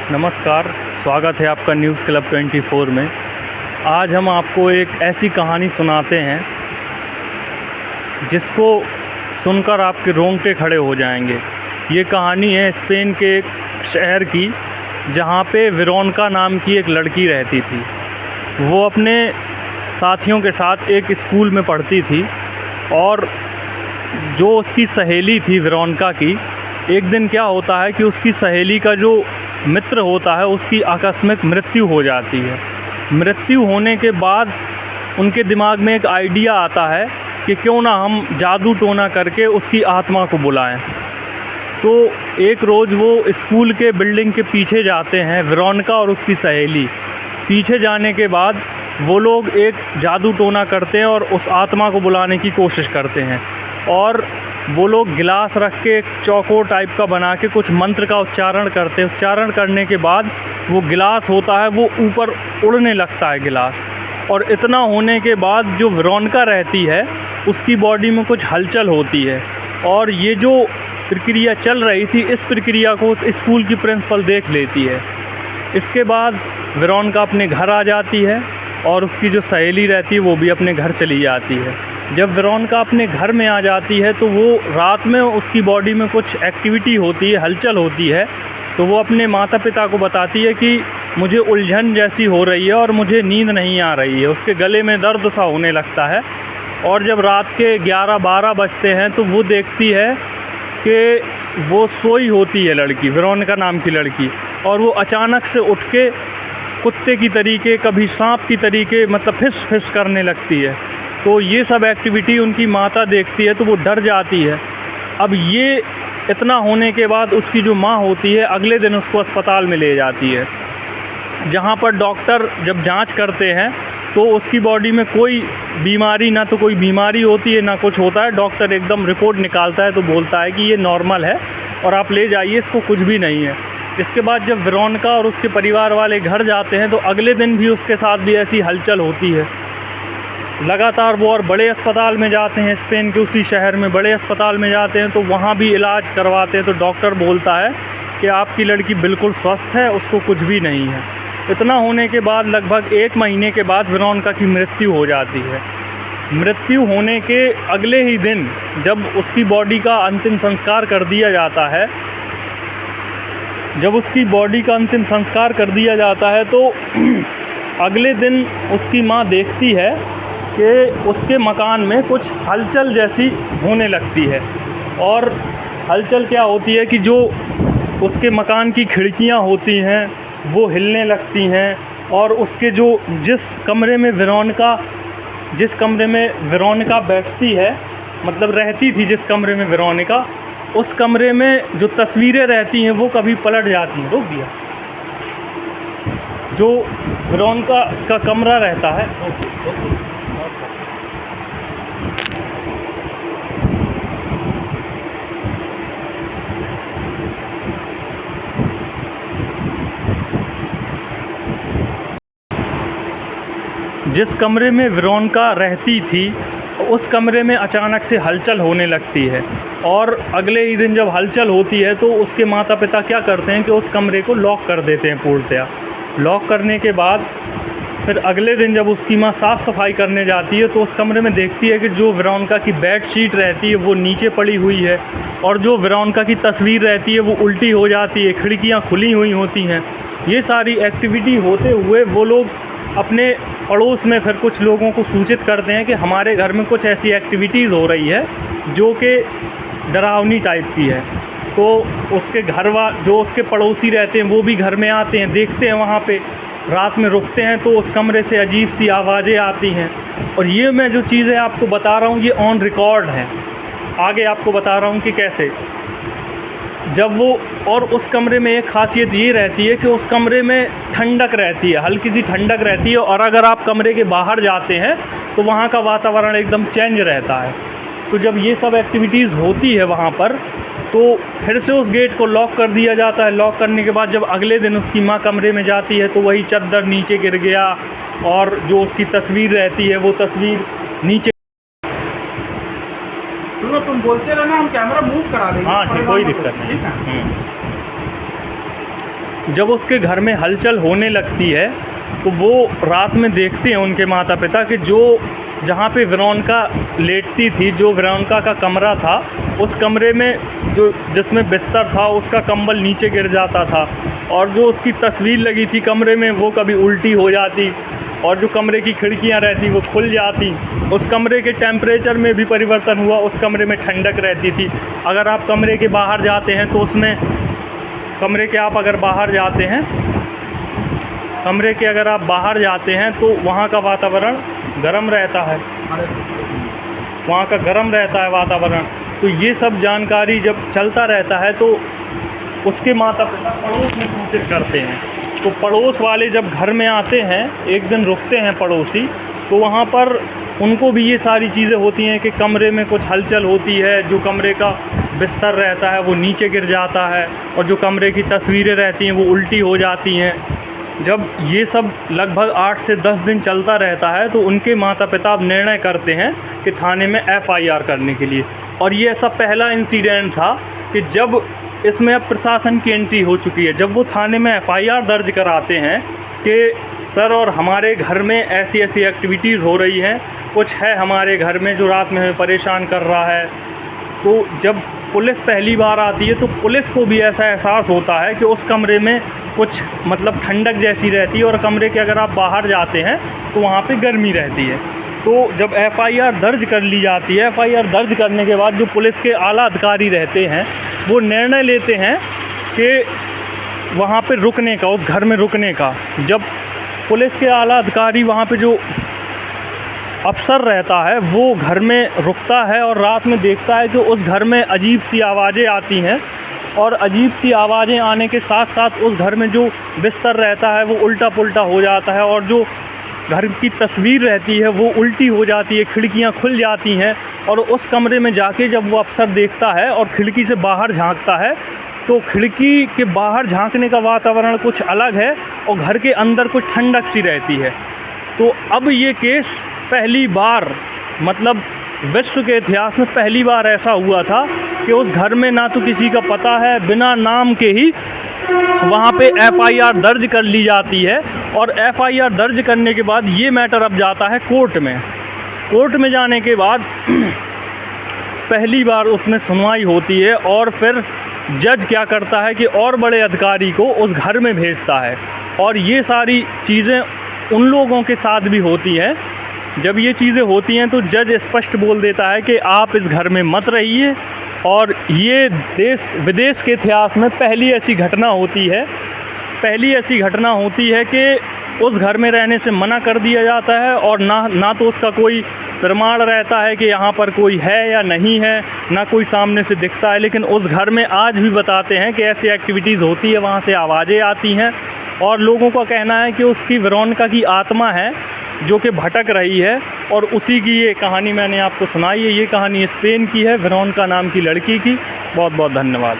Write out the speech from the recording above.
नमस्कार, स्वागत है आपका न्यूज़ क्लब 24 में। आज हम आपको एक ऐसी कहानी सुनाते हैं जिसको सुनकर आपके रोंगटे खड़े हो जाएंगे। ये कहानी है स्पेन के एक शहर की, जहाँ पे वेरोनिका नाम की एक लड़की रहती थी। वो अपने साथियों के साथ एक स्कूल में पढ़ती थी और जो उसकी सहेली थी वेरोनिका की, एक दिन क्या होता है कि उसकी सहेली का जो मित्र होता है उसकी आकस्मिक मृत्यु हो जाती है। मृत्यु होने के बाद उनके दिमाग में एक आइडिया आता है कि क्यों ना हम जादू टोना करके उसकी आत्मा को बुलाएं। तो एक रोज़ वो स्कूल के बिल्डिंग के पीछे जाते हैं, वेरोनिका और उसकी सहेली। पीछे जाने के बाद वो लोग एक जादू टोना करते हैं और उस आत्मा को बुलाने की कोशिश करते हैं। और वो लोग गिलास रख के एक चौकोर टाइप का बना के कुछ मंत्र का उच्चारण करते हैं। उच्चारण करने के बाद वो गिलास होता है वो ऊपर उड़ने लगता है गिलास। और इतना होने के बाद जो वेरोनिका रहती है उसकी बॉडी में कुछ हलचल होती है। और ये जो प्रक्रिया चल रही थी, इस प्रक्रिया को उस स्कूल की प्रिंसिपल देख लेती है। इसके बाद वेरोनिका अपने घर आ जाती है और उसकी जो सहेली रहती है वो भी अपने घर चली जाती है। जब वेरोनिका अपने घर में आ जाती है तो वो रात में उसकी बॉडी में कुछ एक्टिविटी होती है, हलचल होती है। तो वो अपने माता पिता को बताती है कि मुझे उलझन जैसी हो रही है और मुझे नींद नहीं आ रही है। उसके गले में दर्द सा होने लगता है। और जब रात के 11-12 बजते हैं तो वो देखती है कि वो सोई होती है लड़की, वेरोनिका नाम की लड़की, और वो अचानक से उठ के कुत्ते की तरीके, कभी सांप की तरीके, मतलब फिस फिस करने लगती है। तो ये सब एक्टिविटी उनकी माता देखती है तो वो डर जाती है। अब ये इतना होने के बाद उसकी जो माँ होती है अगले दिन उसको अस्पताल में ले जाती है, जहाँ पर डॉक्टर जब जांच करते हैं तो उसकी बॉडी में कोई बीमारी, ना तो कोई बीमारी होती है ना कुछ होता है। डॉक्टर एकदम रिपोर्ट निकालता है तो बोलता है कि ये नॉर्मल है और आप ले जाइए, इसको कुछ भी नहीं है। इसके बाद जब वेरोनिका और उसके परिवार वाले घर जाते हैं तो अगले दिन भी उसके साथ भी ऐसी हलचल होती है। लगातार वो और बड़े अस्पताल में जाते हैं, स्पेन के उसी शहर में बड़े अस्पताल में जाते हैं तो वहाँ भी इलाज करवाते हैं। तो डॉक्टर बोलता है कि आपकी लड़की बिल्कुल स्वस्थ है, उसको कुछ भी नहीं है। इतना होने के बाद लगभग 1 महीने के बाद वेरोनिका की मृत्यु हो जाती है। मृत्यु होने के अगले ही दिन जब उसकी बॉडी का अंतिम संस्कार कर दिया जाता है, तो अगले दिन उसकी माँ देखती है कि उसके मकान में कुछ हलचल जैसी होने लगती है। और हलचल क्या होती है कि जो उसके मकान की खिड़कियां होती हैं वो हिलने लगती हैं। और उसके जिस कमरे में वेरोनिका बैठती है, मतलब रहती थी जिस कमरे में वेरोनिका, उस कमरे में जो तस्वीरें रहती हैं वो कभी पलट जाती हैं। रुक गया। जो वेरोनिका का कमरा रहता है, जिस कमरे में वेरोनिका रहती थी उस कमरे में अचानक से हलचल होने लगती है। और अगले ही दिन जब हलचल होती है तो उसके माता पिता क्या करते हैं कि उस कमरे को लॉक कर देते हैं पूर्णतया। लॉक करने के बाद फिर अगले दिन जब उसकी माँ साफ़ सफाई करने जाती है तो उस कमरे में देखती है कि जो वेरोनिका की बेड शीट रहती है वो नीचे पड़ी हुई है और जो वेरोनिका की तस्वीर रहती है वो उल्टी हो जाती है, खिड़कियाँ खुली हुई होती हैं। ये सारी एक्टिविटी होते हुए वो लोग अपने पड़ोस में फिर कुछ लोगों को सूचित करते हैं कि हमारे घर में कुछ ऐसी एक्टिविटीज़ हो रही है जो कि डरावनी टाइप की है। तो उसके जो उसके पड़ोसी रहते हैं वो भी घर में आते हैं, देखते हैं, वहाँ पे रात में रुकते हैं तो उस कमरे से अजीब सी आवाज़ें आती हैं। और ये मैं जो चीज़ें आपको बता रहा हूँ ये ऑन रिकॉर्ड हैं। आगे आपको बता रहा हूँ कि कैसे। जब वो, और उस कमरे में एक ख़ासियत ये रहती है कि उस कमरे में ठंडक रहती है, हल्की सी ठंडक रहती है। और अगर आप कमरे के बाहर जाते हैं तो वहाँ का वातावरण एकदम चेंज रहता है। तो जब ये सब एक्टिविटीज़ होती है वहाँ पर तो फिर से उस गेट को लॉक कर दिया जाता है। लॉक करने के बाद जब अगले दिन उसकी माँ कमरे में जाती है तो वही चद्दर नीचे गिर गया और जो उसकी तस्वीर रहती है वो तस्वीर नीचे। तुम बोलते रहना, हम कैमरा मूव करा देंगे। हाँ ठीक, कोई दिक्कत नहीं। जब उसके घर में हलचल होने लगती है तो वो रात में देखते हैं उनके माता पिता कि जो जहाँ पे वेरोनिका लेटती थी, जो वेरोनिका का कमरा था, उस कमरे में जो जिसमें बिस्तर था उसका कंबल नीचे गिर जाता था, और जो उसकी तस्वीर लगी थी कमरे में वो कभी उल्टी हो जाती, और जो कमरे की खिड़कियां रहती वो खुल जाती। उस कमरे के टेम्परेचर में भी परिवर्तन हुआ, उस कमरे में ठंडक रहती थी। अगर आप कमरे के बाहर जाते हैं तो उसमें कमरे के आप अगर बाहर जाते हैं कमरे के अगर आप बाहर जाते हैं तो वहाँ का वातावरण गर्म रहता है, वहाँ का गर्म रहता है वातावरण। तो ये सब जानकारी जब चलता रहता है तो उसके माता पिता पड़ोस में सूचित करते हैं। तो पड़ोस वाले जब घर में आते हैं, एक दिन रुकते हैं पड़ोसी, तो वहाँ पर उनको भी ये सारी चीज़ें होती हैं कि कमरे में कुछ हलचल होती है, जो कमरे का बिस्तर रहता है वो नीचे गिर जाता है, और जो कमरे की तस्वीरें रहती हैं वो उल्टी हो जाती हैं। जब ये सब लगभग 8 से 10 दिन चलता रहता है तो उनके माता पिता अब निर्णय करते हैं कि थाने में FIR करने के लिए। और ये ऐसा पहला इंसिडेंट था कि जब इसमें अब प्रशासन की एंट्री हो चुकी है। जब वो थाने में FIR दर्ज कराते हैं कि सर और हमारे घर में ऐसी ऐसी एक्टिविटीज़ हो रही हैं, कुछ है हमारे घर में जो रात में हमें परेशान कर रहा है, तो जब पुलिस पहली बार आती है तो पुलिस को भी ऐसा एहसास होता है कि उस कमरे में कुछ मतलब ठंडक जैसी रहती है, और कमरे के अगर आप बाहर जाते हैं तो वहाँ पे गर्मी रहती है। तो जब FIR दर्ज कर ली जाती है, FIR दर्ज करने के बाद जो पुलिस के आला अधिकारी रहते हैं वो निर्णय लेते हैं कि वहाँ पे रुकने का, उस घर में रुकने का। जब पुलिस के आला अधिकारी वहाँ पे जो अफसर रहता है वो घर में रुकता है और रात में देखता है कि उस घर में अजीब सी आवाज़ें आती हैं, और अजीब सी आवाज़ें आने के साथ साथ उस घर में जो बिस्तर रहता है वो उल्टा पुल्टा हो जाता है, और जो घर की तस्वीर रहती है वो उल्टी हो जाती है, खिड़कियां खुल जाती हैं। और उस कमरे में जाके जब वो अफसर देखता है और खिड़की से बाहर झांकता है तो खिड़की के बाहर झांकने का वातावरण कुछ अलग है और घर के अंदर कुछ ठंडक सी रहती है। तो अब ये केस पहली बार, मतलब विश्व के इतिहास में पहली बार ऐसा हुआ था कि उस घर में ना तो किसी का पता है, बिना नाम के ही वहाँ पे FIR दर्ज कर ली जाती है। और FIR दर्ज करने के बाद ये मैटर अब जाता है कोर्ट में। कोर्ट में जाने के बाद पहली बार उसमें सुनवाई होती है, और फिर जज क्या करता है कि और बड़े अधिकारी को उस घर में भेजता है। और ये सारी चीज़ें उन लोगों के साथ भी होती हैं। जब ये चीज़ें होती हैं तो जज स्पष्ट बोल देता है कि आप इस घर में मत रहिए, और ये देश विदेश के इतिहास में पहली ऐसी घटना होती है, पहली ऐसी घटना होती है कि उस घर में रहने से मना कर दिया जाता है, और ना तो उसका कोई प्रमाण रहता है कि यहाँ पर कोई है या नहीं है, ना कोई सामने से दिखता है। लेकिन उस घर में आज भी बताते हैं कि ऐसी एक्टिविटीज़ होती है, वहाँ से आवाज़ें आती हैं, और लोगों का कहना है कि उसकी वेरोनिका की आत्मा है जो कि भटक रही है। और उसी की ये कहानी मैंने आपको सुनाई है। ये कहानी स्पेन की है, वेरोनिका नाम की लड़की की। बहुत बहुत धन्यवाद।